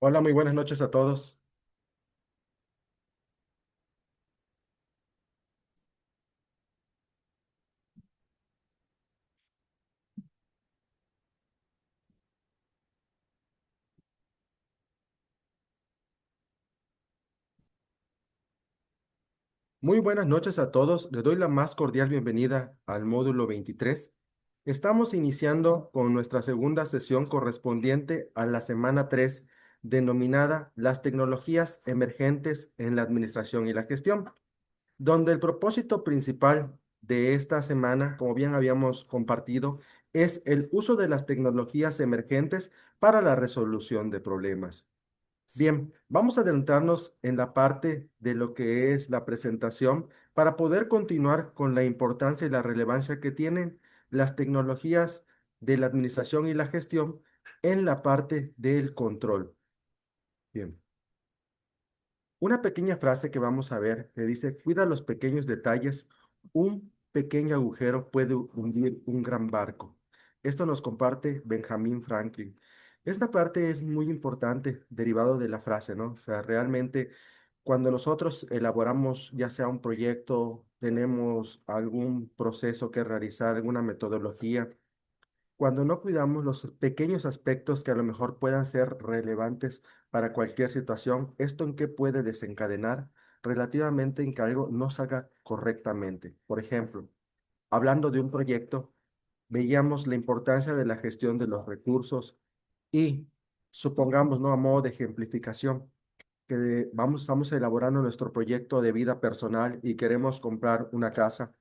Hola, muy buenas noches a todos. Muy buenas noches a todos. Les doy la más cordial bienvenida al módulo 23. Estamos iniciando con nuestra segunda sesión correspondiente a la semana 3, denominada Las tecnologías emergentes en la administración y la gestión, donde el propósito principal de esta semana, como bien habíamos compartido, es el uso de las tecnologías emergentes para la resolución de problemas. Bien, vamos a adentrarnos en la parte de lo que es la presentación para poder continuar con la importancia y la relevancia que tienen las tecnologías de la administración y la gestión en la parte del control. Bien. Una pequeña frase que vamos a ver que dice, cuida los pequeños detalles, un pequeño agujero puede hundir un gran barco. Esto nos comparte Benjamin Franklin. Esta parte es muy importante, derivado de la frase, ¿no? O sea, realmente cuando nosotros elaboramos ya sea un proyecto, tenemos algún proceso que realizar, alguna metodología, cuando no cuidamos los pequeños aspectos que a lo mejor puedan ser relevantes para cualquier situación, ¿esto en qué puede desencadenar relativamente en que algo no salga correctamente? Por ejemplo, hablando de un proyecto, veíamos la importancia de la gestión de los recursos y supongamos, ¿no? A modo de ejemplificación, que estamos elaborando nuestro proyecto de vida personal y queremos comprar una casa.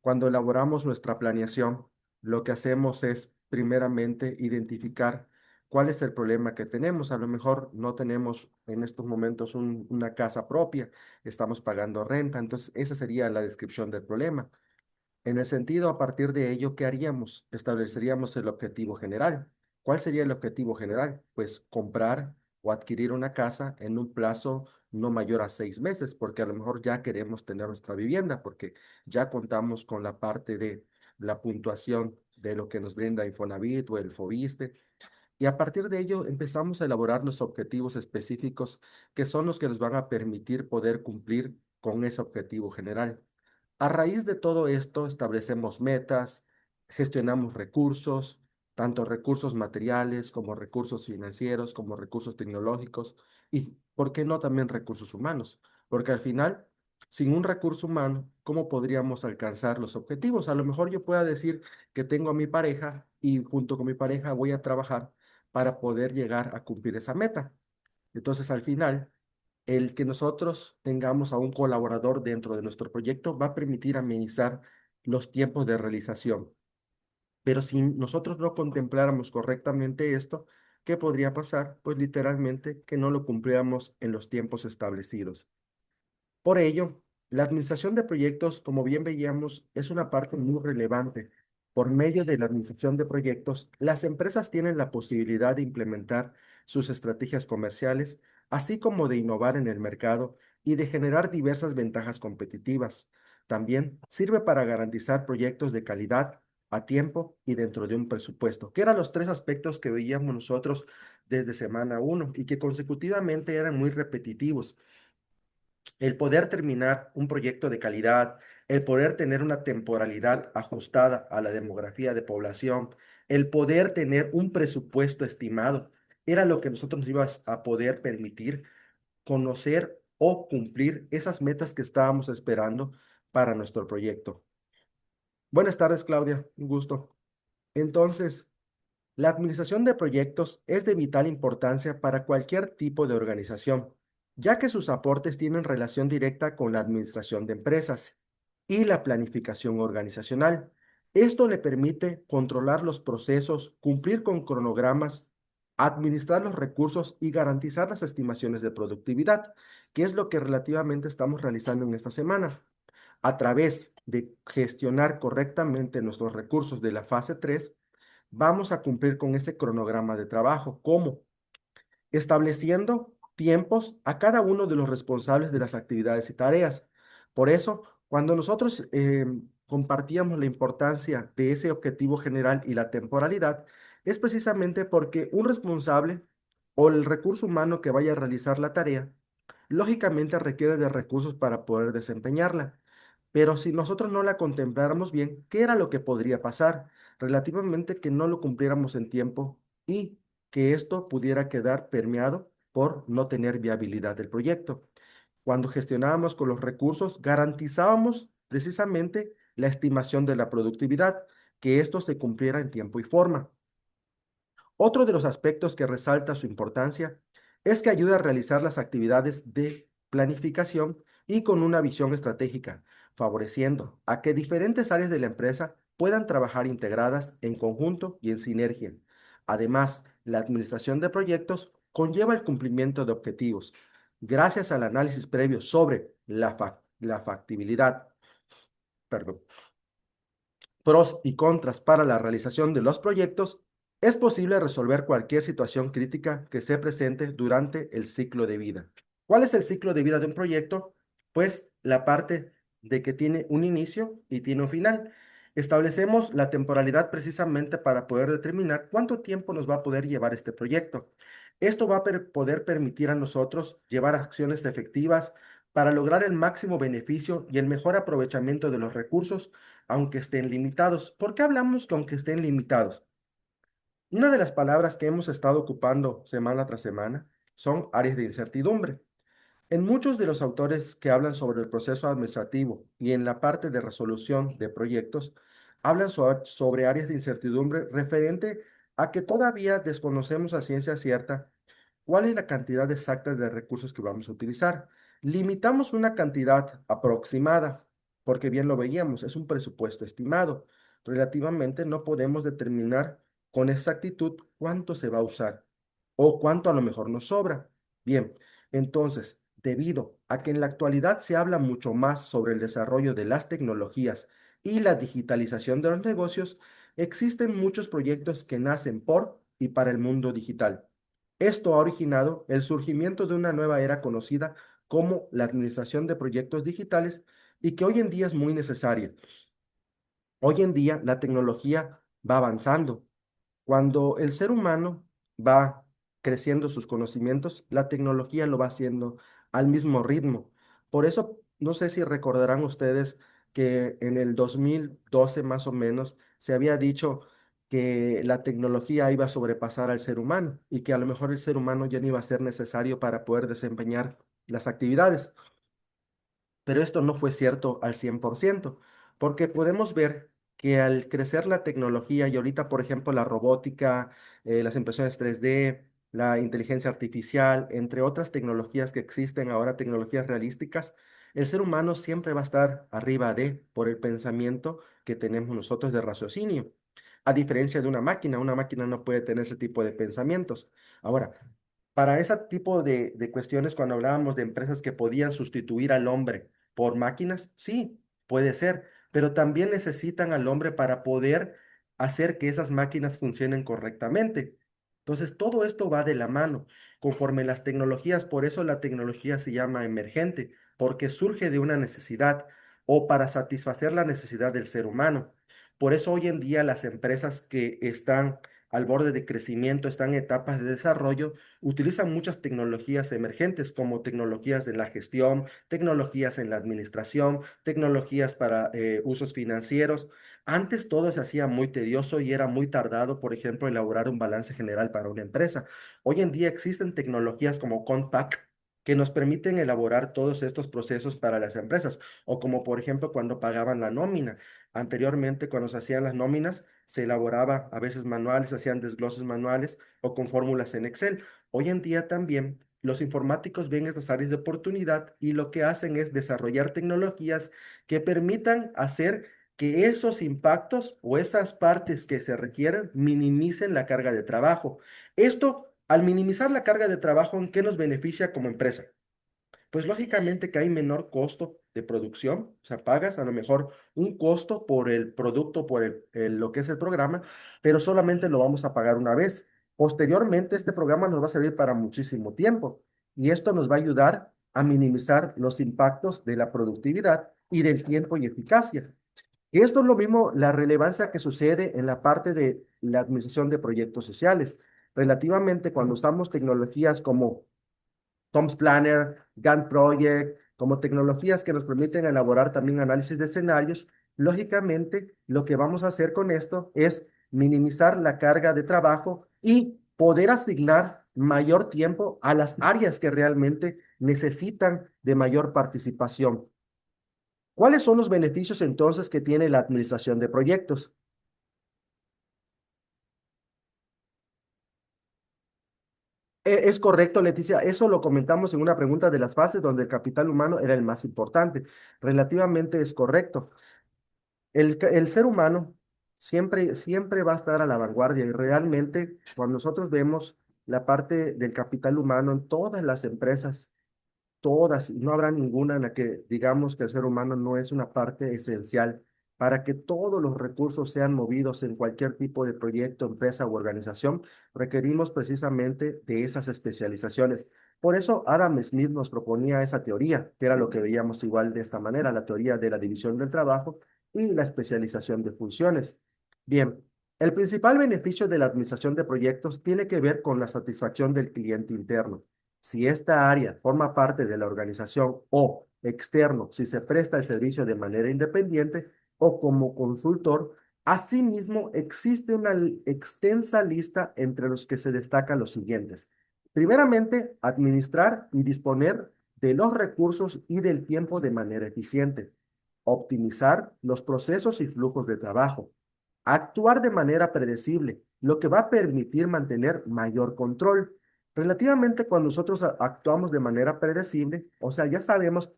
Cuando elaboramos nuestra planeación, lo que hacemos es primeramente identificar cuál es el problema que tenemos. A lo mejor no tenemos en estos momentos una casa propia, estamos pagando renta, entonces esa sería la descripción del problema. En el sentido, a partir de ello, ¿qué haríamos? Estableceríamos el objetivo general. ¿Cuál sería el objetivo general? Pues comprar o adquirir una casa en un plazo no mayor a 6 meses, porque a lo mejor ya queremos tener nuestra vivienda, porque ya contamos con la parte de la puntuación de lo que nos brinda Infonavit o el Fobiste. Y a partir de ello empezamos a elaborar los objetivos específicos que son los que nos van a permitir poder cumplir con ese objetivo general. A raíz de todo esto, establecemos metas, gestionamos recursos, tanto recursos materiales como recursos financieros, como recursos tecnológicos y, ¿por qué no también recursos humanos? Porque al final, sin un recurso humano, ¿cómo podríamos alcanzar los objetivos? A lo mejor yo pueda decir que tengo a mi pareja y junto con mi pareja voy a trabajar para poder llegar a cumplir esa meta. Entonces, al final, el que nosotros tengamos a un colaborador dentro de nuestro proyecto va a permitir amenizar los tiempos de realización. Pero si nosotros no contempláramos correctamente esto, ¿qué podría pasar? Pues literalmente que no lo cumpliéramos en los tiempos establecidos. Por ello, la administración de proyectos, como bien veíamos, es una parte muy relevante. Por medio de la administración de proyectos, las empresas tienen la posibilidad de implementar sus estrategias comerciales, así como de innovar en el mercado y de generar diversas ventajas competitivas. También sirve para garantizar proyectos de calidad a tiempo y dentro de un presupuesto, que eran los tres aspectos que veíamos nosotros desde semana uno y que consecutivamente eran muy repetitivos. El poder terminar un proyecto de calidad, el poder tener una temporalidad ajustada a la demografía de población, el poder tener un presupuesto estimado, era lo que nosotros nos iba a poder permitir conocer o cumplir esas metas que estábamos esperando para nuestro proyecto. Buenas tardes, Claudia, un gusto. Entonces, la administración de proyectos es de vital importancia para cualquier tipo de organización, ya que sus aportes tienen relación directa con la administración de empresas y la planificación organizacional. Esto le permite controlar los procesos, cumplir con cronogramas, administrar los recursos y garantizar las estimaciones de productividad, que es lo que relativamente estamos realizando en esta semana. A través de gestionar correctamente nuestros recursos de la fase 3, vamos a cumplir con ese cronograma de trabajo. ¿Cómo? Estableciendo tiempos a cada uno de los responsables de las actividades y tareas. Por eso, cuando nosotros compartíamos la importancia de ese objetivo general y la temporalidad, es precisamente porque un responsable o el recurso humano que vaya a realizar la tarea, lógicamente requiere de recursos para poder desempeñarla. Pero si nosotros no la contempláramos bien, ¿qué era lo que podría pasar? Relativamente que no lo cumpliéramos en tiempo y que esto pudiera quedar permeado por no tener viabilidad del proyecto. Cuando gestionábamos con los recursos, garantizábamos precisamente la estimación de la productividad, que esto se cumpliera en tiempo y forma. Otro de los aspectos que resalta su importancia es que ayuda a realizar las actividades de planificación y con una visión estratégica, favoreciendo a que diferentes áreas de la empresa puedan trabajar integradas en conjunto y en sinergia. Además, la administración de proyectos conlleva el cumplimiento de objetivos. Gracias al análisis previo sobre la factibilidad, perdón, pros y contras para la realización de los proyectos, es posible resolver cualquier situación crítica que se presente durante el ciclo de vida. ¿Cuál es el ciclo de vida de un proyecto? Pues la parte de que tiene un inicio y tiene un final. Establecemos la temporalidad precisamente para poder determinar cuánto tiempo nos va a poder llevar este proyecto. Esto va a poder permitir a nosotros llevar acciones efectivas para lograr el máximo beneficio y el mejor aprovechamiento de los recursos aunque estén limitados. ¿Por qué hablamos que aunque estén limitados? Una de las palabras que hemos estado ocupando semana tras semana son áreas de incertidumbre. En muchos de los autores que hablan sobre el proceso administrativo y en la parte de resolución de proyectos, hablan sobre áreas de incertidumbre referente a que todavía desconocemos a ciencia cierta cuál es la cantidad exacta de recursos que vamos a utilizar. Limitamos una cantidad aproximada, porque bien lo veíamos, es un presupuesto estimado. Relativamente no podemos determinar con exactitud cuánto se va a usar o cuánto a lo mejor nos sobra. Bien, entonces, debido a que en la actualidad se habla mucho más sobre el desarrollo de las tecnologías y la digitalización de los negocios, existen muchos proyectos que nacen por y para el mundo digital. Esto ha originado el surgimiento de una nueva era conocida como la administración de proyectos digitales y que hoy en día es muy necesaria. Hoy en día la tecnología va avanzando. Cuando el ser humano va creciendo sus conocimientos, la tecnología lo va haciendo al mismo ritmo. Por eso, no sé si recordarán ustedes que en el 2012 más o menos se había dicho que la tecnología iba a sobrepasar al ser humano y que a lo mejor el ser humano ya no iba a ser necesario para poder desempeñar las actividades. Pero esto no fue cierto al 100%, porque podemos ver que al crecer la tecnología y ahorita, por ejemplo, la robótica, las impresiones 3D, la inteligencia artificial, entre otras tecnologías que existen ahora, tecnologías realísticas, el ser humano siempre va a estar arriba de por el pensamiento que tenemos nosotros de raciocinio. A diferencia de una máquina no puede tener ese tipo de pensamientos. Ahora, para ese tipo de cuestiones, cuando hablábamos de empresas que podían sustituir al hombre, ¿por máquinas? Sí, puede ser, pero también necesitan al hombre para poder hacer que esas máquinas funcionen correctamente. Entonces, todo esto va de la mano, conforme las tecnologías, por eso la tecnología se llama emergente, porque surge de una necesidad o para satisfacer la necesidad del ser humano. Por eso hoy en día las empresas que están al borde de crecimiento, están en etapas de desarrollo, utilizan muchas tecnologías emergentes como tecnologías de la gestión, tecnologías en la administración, tecnologías para usos financieros. Antes todo se hacía muy tedioso y era muy tardado, por ejemplo, elaborar un balance general para una empresa. Hoy en día existen tecnologías como Compact que nos permiten elaborar todos estos procesos para las empresas, o como por ejemplo cuando pagaban la nómina. Anteriormente, cuando se hacían las nóminas, se elaboraba a veces manuales, se hacían desgloses manuales o con fórmulas en Excel. Hoy en día también los informáticos ven estas áreas de oportunidad y lo que hacen es desarrollar tecnologías que permitan hacer que esos impactos o esas partes que se requieren minimicen la carga de trabajo. Esto, al minimizar la carga de trabajo, ¿en qué nos beneficia como empresa? Pues lógicamente que hay menor costo de producción, o sea, pagas a lo mejor un costo por el producto, por lo que es el programa, pero solamente lo vamos a pagar una vez. Posteriormente, este programa nos va a servir para muchísimo tiempo y esto nos va a ayudar a minimizar los impactos de la productividad y del tiempo y eficacia. Y esto es lo mismo, la relevancia que sucede en la parte de la administración de proyectos sociales. Relativamente, cuando usamos tecnologías como Tom's Planner, Gantt Project, como tecnologías que nos permiten elaborar también análisis de escenarios, lógicamente lo que vamos a hacer con esto es minimizar la carga de trabajo y poder asignar mayor tiempo a las áreas que realmente necesitan de mayor participación. ¿Cuáles son los beneficios entonces que tiene la administración de proyectos? Es correcto, Leticia. Eso lo comentamos en una pregunta de las fases donde el capital humano era el más importante. Relativamente es correcto. El ser humano siempre va a estar a la vanguardia y realmente cuando nosotros vemos la parte del capital humano en todas las empresas, todas, y no habrá ninguna en la que digamos que el ser humano no es una parte esencial para que todos los recursos sean movidos en cualquier tipo de proyecto, empresa u organización, requerimos precisamente de esas especializaciones. Por eso Adam Smith nos proponía esa teoría, que era lo que veíamos igual de esta manera, la teoría de la división del trabajo y la especialización de funciones. Bien, el principal beneficio de la administración de proyectos tiene que ver con la satisfacción del cliente interno. Si esta área forma parte de la organización o externo, si se presta el servicio de manera independiente o como consultor, asimismo existe una extensa lista entre los que se destacan los siguientes. Primeramente, administrar y disponer de los recursos y del tiempo de manera eficiente. Optimizar los procesos y flujos de trabajo. Actuar de manera predecible, lo que va a permitir mantener mayor control. Relativamente cuando nosotros actuamos de manera predecible, o sea, ya sabemos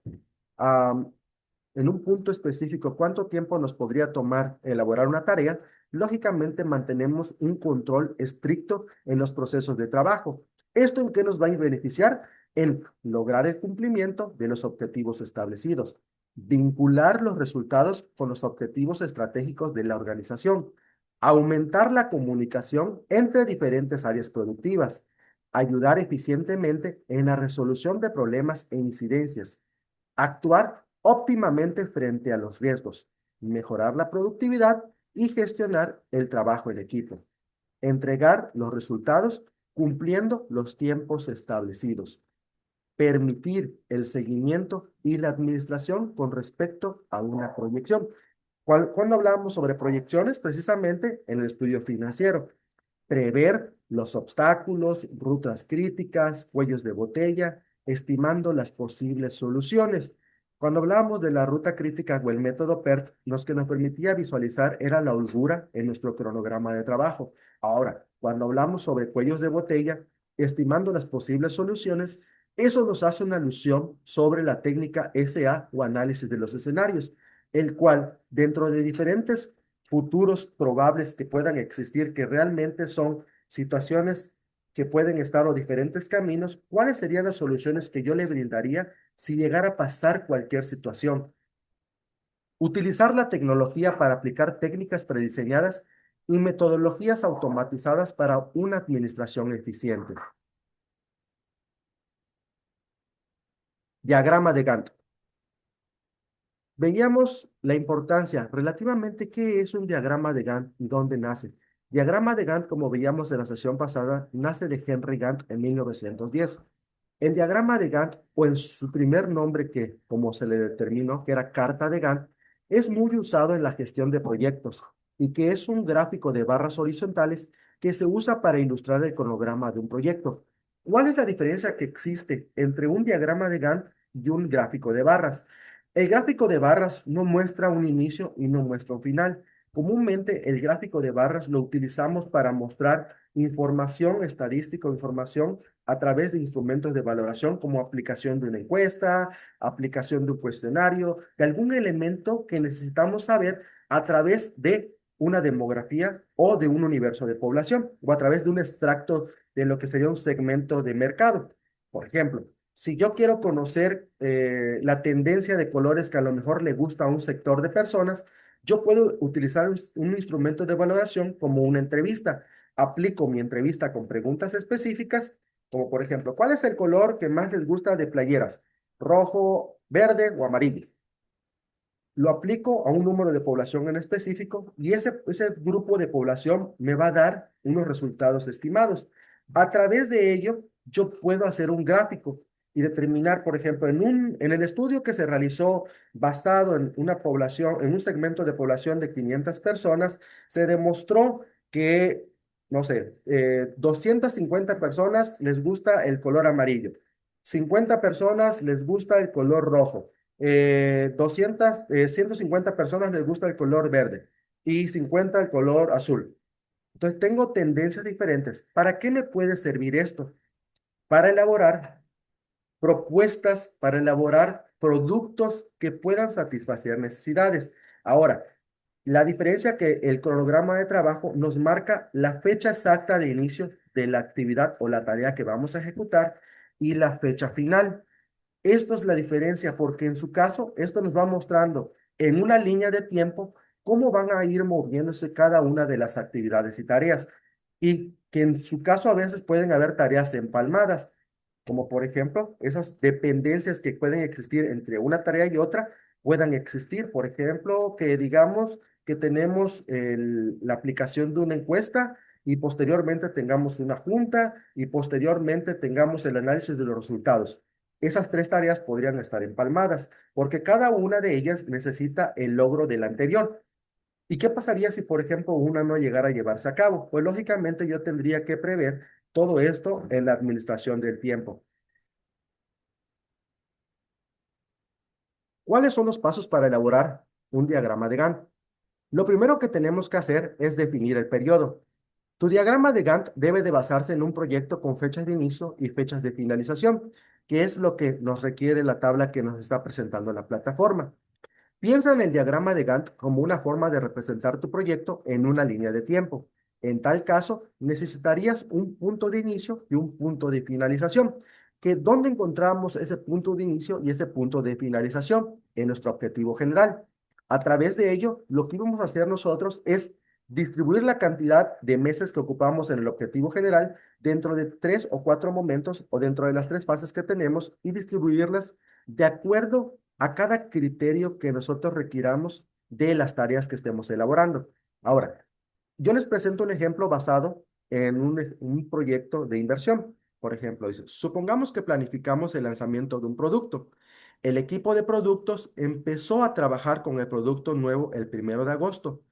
am, en un punto específico cuánto tiempo nos podría tomar elaborar una tarea, lógicamente mantenemos un control estricto en los procesos de trabajo. ¿Esto en qué nos va a beneficiar? En lograr el cumplimiento de los objetivos establecidos, vincular los resultados con los objetivos estratégicos de la organización, aumentar la comunicación entre diferentes áreas productivas, ayudar eficientemente en la resolución de problemas e incidencias, actuar óptimamente frente a los riesgos, mejorar la productividad y gestionar el trabajo en equipo, entregar los resultados cumpliendo los tiempos establecidos, permitir el seguimiento y la administración con respecto a una proyección. Cuando hablamos sobre proyecciones, precisamente en el estudio financiero, prever los obstáculos, rutas críticas, cuellos de botella, estimando las posibles soluciones. Cuando hablamos de la ruta crítica o el método PERT, lo que nos permitía visualizar era la holgura en nuestro cronograma de trabajo. Ahora, cuando hablamos sobre cuellos de botella, estimando las posibles soluciones, eso nos hace una alusión sobre la técnica SA o análisis de los escenarios, el cual, dentro de diferentes futuros probables que puedan existir, que realmente son situaciones que pueden estar o diferentes caminos, ¿cuáles serían las soluciones que yo le brindaría si llegara a pasar cualquier situación? Utilizar la tecnología para aplicar técnicas prediseñadas y metodologías automatizadas para una administración eficiente. Diagrama de Gantt. Veíamos la importancia relativamente qué es un diagrama de Gantt y dónde nace. Diagrama de Gantt, como veíamos en la sesión pasada, nace de Henry Gantt en 1910. El diagrama de Gantt, o en su primer nombre que, como se le determinó, que era carta de Gantt, es muy usado en la gestión de proyectos y que es un gráfico de barras horizontales que se usa para ilustrar el cronograma de un proyecto. ¿Cuál es la diferencia que existe entre un diagrama de Gantt y un gráfico de barras? El gráfico de barras no muestra un inicio y no muestra un final. Comúnmente el gráfico de barras lo utilizamos para mostrar información estadística o información a través de instrumentos de valoración como aplicación de una encuesta, aplicación de un cuestionario, de algún elemento que necesitamos saber a través de una demografía o de un universo de población o a través de un extracto de lo que sería un segmento de mercado. Por ejemplo, si yo quiero conocer la tendencia de colores que a lo mejor le gusta a un sector de personas, yo puedo utilizar un instrumento de valoración como una entrevista. Aplico mi entrevista con preguntas específicas, como por ejemplo, ¿cuál es el color que más les gusta de playeras? ¿Rojo, verde o amarillo? Lo aplico a un número de población en específico y ese grupo de población me va a dar unos resultados estimados. A través de ello, yo puedo hacer un gráfico y determinar, por ejemplo, en el estudio que se realizó basado en una población, en un segmento de población de 500 personas, se demostró que, no sé, 250 personas les gusta el color amarillo, 50 personas les gusta el color rojo, 150 personas les gusta el color verde y 50 el color azul. Entonces tengo tendencias diferentes. ¿Para qué me puede servir esto? Para elaborar propuestas, para elaborar productos que puedan satisfacer necesidades. Ahora, la diferencia que el cronograma de trabajo nos marca la fecha exacta de inicio de la actividad o la tarea que vamos a ejecutar y la fecha final. Esto es la diferencia porque en su caso, esto nos va mostrando en una línea de tiempo cómo van a ir moviéndose cada una de las actividades y tareas. Y que en su caso a veces pueden haber tareas empalmadas, como por ejemplo esas dependencias que pueden existir entre una tarea y otra, puedan existir. Por ejemplo, que digamos que tenemos la aplicación de una encuesta y posteriormente tengamos una junta y posteriormente tengamos el análisis de los resultados. Esas tres tareas podrían estar empalmadas, porque cada una de ellas necesita el logro de la anterior. ¿Y qué pasaría si, por ejemplo, una no llegara a llevarse a cabo? Pues lógicamente yo tendría que prever todo esto en la administración del tiempo. ¿Cuáles son los pasos para elaborar un diagrama de Gantt? Lo primero que tenemos que hacer es definir el periodo. Tu diagrama de Gantt debe de basarse en un proyecto con fechas de inicio y fechas de finalización, que es lo que nos requiere la tabla que nos está presentando la plataforma. Piensa en el diagrama de Gantt como una forma de representar tu proyecto en una línea de tiempo. En tal caso, necesitarías un punto de inicio y un punto de finalización. ¿Dónde encontramos ese punto de inicio y ese punto de finalización? En nuestro objetivo general. A través de ello, lo que vamos a hacer nosotros es distribuir la cantidad de meses que ocupamos en el objetivo general dentro de 3 o 4 momentos o dentro de las 3 fases que tenemos y distribuirlas de acuerdo a cada criterio que nosotros requiramos de las tareas que estemos elaborando. Ahora, yo les presento un ejemplo basado en un proyecto de inversión. Por ejemplo, dice, supongamos que planificamos el lanzamiento de un producto. El equipo de productos empezó a trabajar con el producto nuevo el 1 de agosto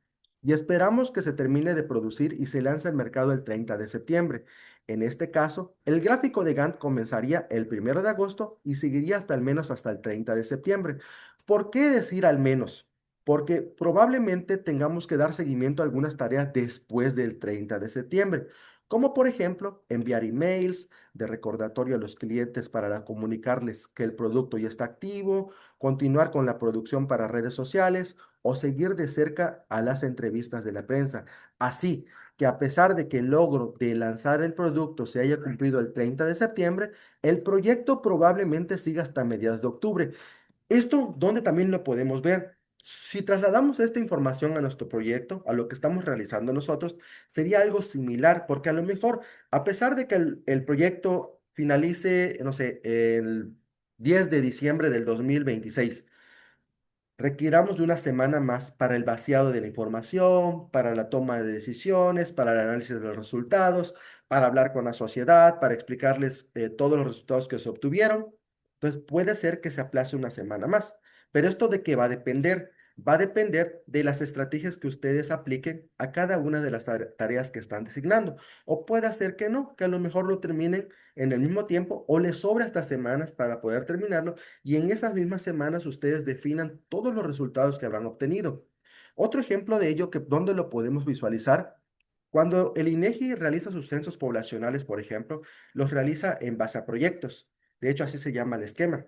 y esperamos que se termine de producir y se lance al mercado el 30 de septiembre. En este caso, el gráfico de Gantt comenzaría el 1 de agosto y seguiría hasta al menos hasta el 30 de septiembre. ¿Por qué decir al menos? Porque probablemente tengamos que dar seguimiento a algunas tareas después del 30 de septiembre, como por ejemplo enviar emails de recordatorio a los clientes para comunicarles que el producto ya está activo, continuar con la producción para redes sociales o seguir de cerca a las entrevistas de la prensa. Así que a pesar de que el logro de lanzar el producto se haya cumplido el 30 de septiembre, el proyecto probablemente siga hasta mediados de octubre. Esto, ¿dónde también lo podemos ver? Si trasladamos esta información a nuestro proyecto, a lo que estamos realizando nosotros, sería algo similar, porque a lo mejor, a pesar de que el proyecto finalice, no sé, el 10 de diciembre del 2026, requiramos de una semana más para el vaciado de la información, para la toma de decisiones, para el análisis de los resultados, para hablar con la sociedad, para explicarles todos los resultados que se obtuvieron. Entonces puede ser que se aplace una semana más. Pero esto de qué va a depender? Va a depender de las estrategias que ustedes apliquen a cada una de las tareas que están designando. O puede ser que no, que a lo mejor lo terminen en el mismo tiempo o les sobra estas semanas para poder terminarlo y en esas mismas semanas ustedes definan todos los resultados que habrán obtenido. Otro ejemplo de ello, ¿dónde lo podemos visualizar? Cuando el INEGI realiza sus censos poblacionales, por ejemplo, los realiza en base a proyectos. De hecho, así se llama el esquema,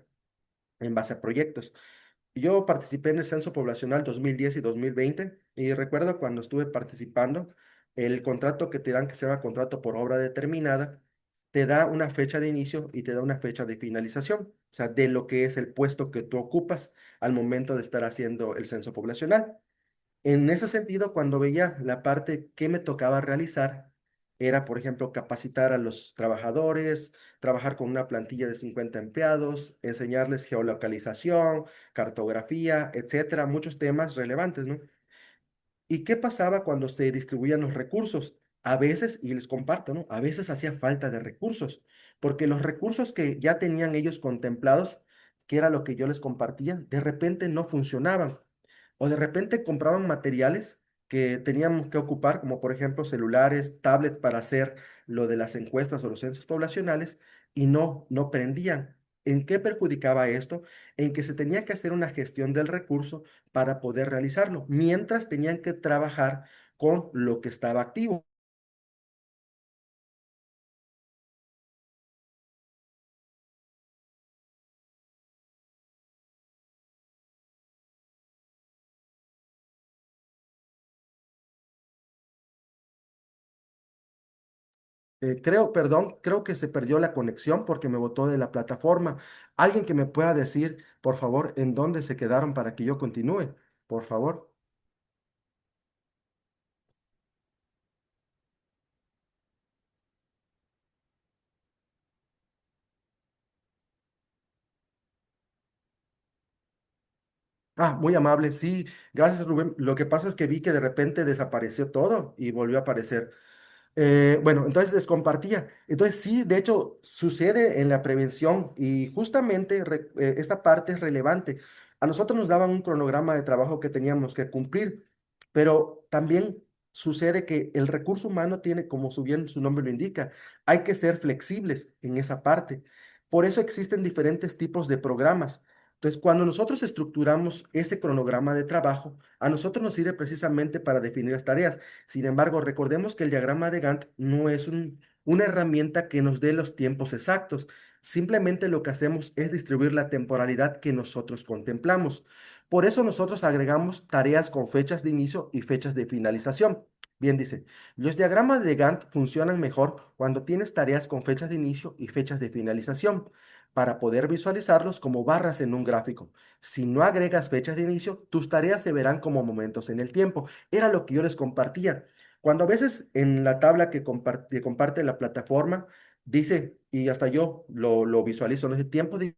en base a proyectos. Yo participé en el censo poblacional 2010 y 2020 y recuerdo cuando estuve participando, el contrato que te dan, que se llama contrato por obra determinada, te da una fecha de inicio y te da una fecha de finalización, o sea, de lo que es el puesto que tú ocupas al momento de estar haciendo el censo poblacional. En ese sentido, cuando veía la parte que me tocaba realizar, era, por ejemplo, capacitar a los trabajadores, trabajar con una plantilla de 50 empleados, enseñarles geolocalización, cartografía, etcétera, muchos temas relevantes, ¿no? ¿Y qué pasaba cuando se distribuían los recursos? A veces, y les comparto, ¿no? A veces hacía falta de recursos, porque los recursos que ya tenían ellos contemplados, que era lo que yo les compartía, de repente no funcionaban. O de repente compraban materiales que teníamos que ocupar, como por ejemplo celulares, tablets para hacer lo de las encuestas o los censos poblacionales, y no prendían. ¿En qué perjudicaba esto? En que se tenía que hacer una gestión del recurso para poder realizarlo, mientras tenían que trabajar con lo que estaba activo. Creo que se perdió la conexión porque me botó de la plataforma. Alguien que me pueda decir, por favor, en dónde se quedaron para que yo continúe, por favor. Ah, muy amable. Sí, gracias, Rubén. Lo que pasa es que vi que de repente desapareció todo y volvió a aparecer. Bueno, entonces les compartía. Entonces sí, de hecho, sucede en la prevención y justamente esta parte es relevante. A nosotros nos daban un cronograma de trabajo que teníamos que cumplir, pero también sucede que el recurso humano tiene, como su bien su nombre lo indica, hay que ser flexibles en esa parte. Por eso existen diferentes tipos de programas. Entonces, cuando nosotros estructuramos ese cronograma de trabajo, a nosotros nos sirve precisamente para definir las tareas. Sin embargo, recordemos que el diagrama de Gantt no es una herramienta que nos dé los tiempos exactos. Simplemente lo que hacemos es distribuir la temporalidad que nosotros contemplamos. Por eso nosotros agregamos tareas con fechas de inicio y fechas de finalización. Bien, dice, los diagramas de Gantt funcionan mejor cuando tienes tareas con fechas de inicio y fechas de finalización para poder visualizarlos como barras en un gráfico. Si no agregas fechas de inicio, tus tareas se verán como momentos en el tiempo. Era lo que yo les compartía. Cuando a veces en la tabla que comparte la plataforma, dice, y hasta yo lo visualizo, no sé, tiempo de